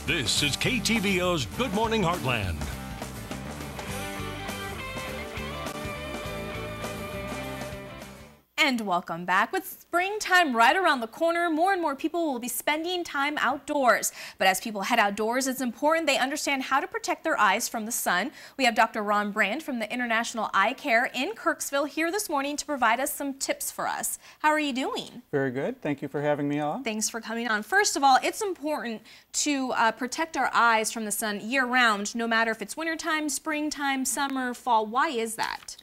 This is KTVO's Good Morning Heartland. And welcome back. With springtime right around the corner, more and more people will be spending time outdoors. But as people head outdoors, it's important they understand how to protect their eyes from the sun. We have Dr. Ron Brand from the International Eye Care in Kirksville here this morning to provide us some tips for us. How are you doing? Very good. Thank you for having me on. Thanks for coming on. First of all, it's important to protect our eyes from the sun year-round, no matter if it's wintertime, springtime, summer, fall. Why is that?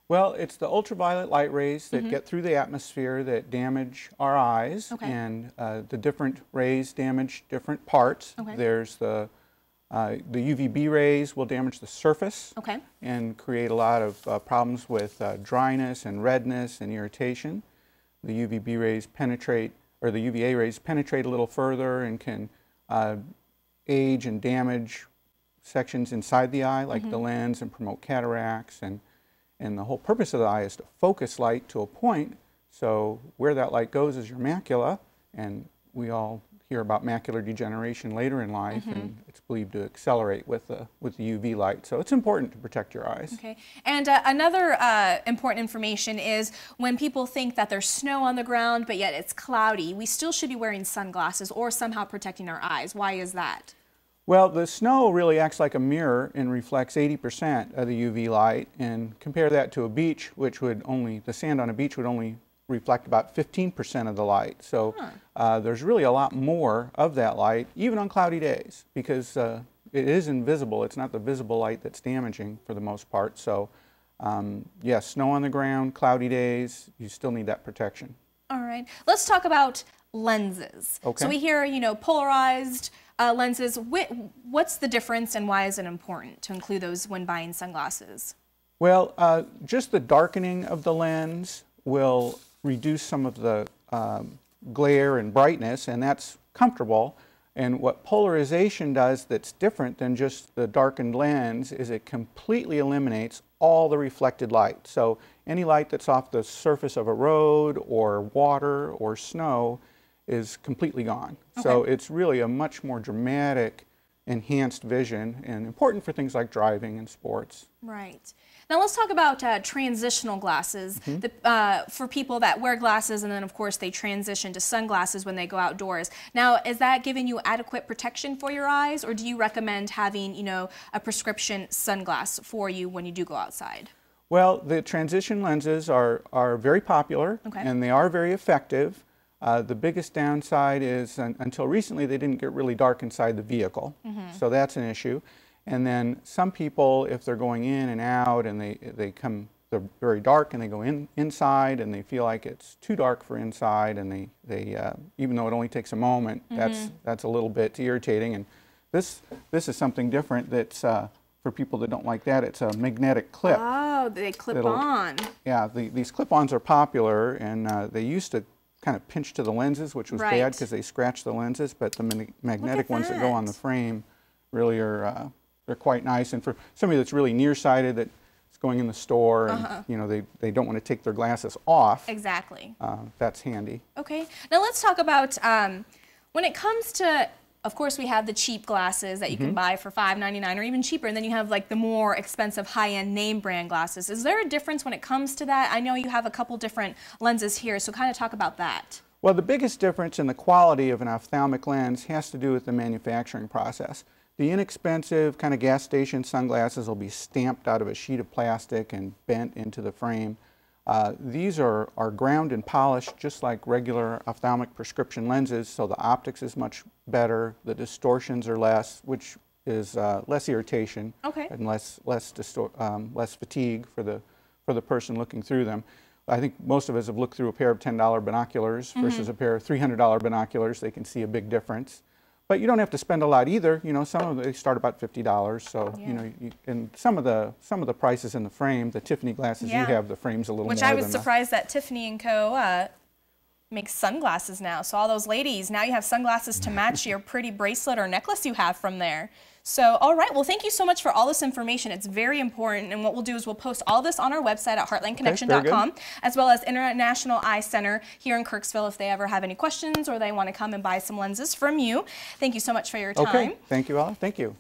Well, it's the ultraviolet light rays that get through the atmosphere that damage our eyes, and the different rays damage different parts. There's the UVB rays will damage the surface and create a lot of problems with dryness and redness and irritation. The UVB rays penetrate, or the UVA rays penetrate a little further and can age and damage sections inside the eye, like the lens, and promote cataracts. And the whole purpose of the eye is to focus light to a point, so where that light goes is your macula, and we all hear about macular degeneration later in life, and it's believed to accelerate with the UV light. So it's important to protect your eyes. Okay. And another important information is when people think that there's snow on the ground, but yet it's cloudy, we still should be wearing sunglasses or somehow protecting our eyes. Why is that? Well, the snow really acts like a mirror and reflects 80% of the UV light, and compare that to a beach, which would only, the sand on a beach would only reflect about 15% of the light. So there's really a lot more of that light, even on cloudy days, because it is invisible. It's not the visible light that's damaging for the most part. So yes, snow on the ground, cloudy days, you still need that protection. All right. Let's talk about lenses. Okay. So we hear, you know, polarized lenses. What's the difference and why is it important to include those when buying sunglasses? Well, just the darkening of the lens will reduce some of the glare and brightness, and that's comfortable. And what polarization does that's different than just the darkened lens is it completely eliminates all the reflected light. So any light that's off the surface of a road or water or snow is completely gone. So it's really a much more dramatic, enhanced vision, and important for things like driving and sports. Right. Now let's talk about transitional glasses. For people that wear glasses and then of course they transition to sunglasses when they go outdoors. Now, is that giving you adequate protection for your eyes, or do you recommend having, you know, a prescription sunglass for you when you do go outside? Well, the transition lenses are very popular, and they are very effective. The biggest downside is until recently they didn't get really dark inside the vehicle, so that's an issue. And then some people, if they're going in and out and they're very dark and they go inside and they feel like it's too dark for inside, and they even though it only takes a moment, that's a little bit irritating. And this is something different that's for people that don't like that. It's a magnetic clip. Oh, they clip on. Yeah, these clip-ons are popular, and they used to kind of pinch to the lenses, which was bad because they scratch the lenses, but the magnetic ones that go on the frame really are they're quite nice. And for somebody that's really nearsighted, that's going in the store and you know they don't want to take their glasses off, that's handy. Okay. Now let's talk about when it comes to, of course, we have the cheap glasses that you can buy for $5.99 or even cheaper, and then you have like the more expensive high-end name brand glasses. Is there a difference when it comes to that? I know you have a couple different lenses here, so kind of talk about that. Well, the biggest difference in the quality of an ophthalmic lens has to do with the manufacturing process. The inexpensive kind of gas station sunglasses will be stamped out of a sheet of plastic and bent into the frame. These are ground and polished just like regular ophthalmic prescription lenses, so the optics is much better, the distortions are less, which is less irritation and less fatigue for the person looking through them. I think most of us have looked through a pair of $10 binoculars versus a pair of $300 binoculars. They can see a big difference. But you don't have to spend a lot either. You know, some of them, they start about $50. So you know, and some of the prices in the frame, the Tiffany glasses you have, the frame's a little more. Which I was surprised that Tiffany & Co. make sunglasses now. So all those ladies, now you have sunglasses to match your pretty bracelet or necklace you have from there. So, all right, well, thank you so much for all this information. It's very important, and what we'll do is we'll post all this on our website at heartlandconnection.com, as well as International Eye Center here in Kirksville if they ever have any questions or they want to come and buy some lenses from you. Thank you so much for your time. Okay, thank you, Ella. Thank you.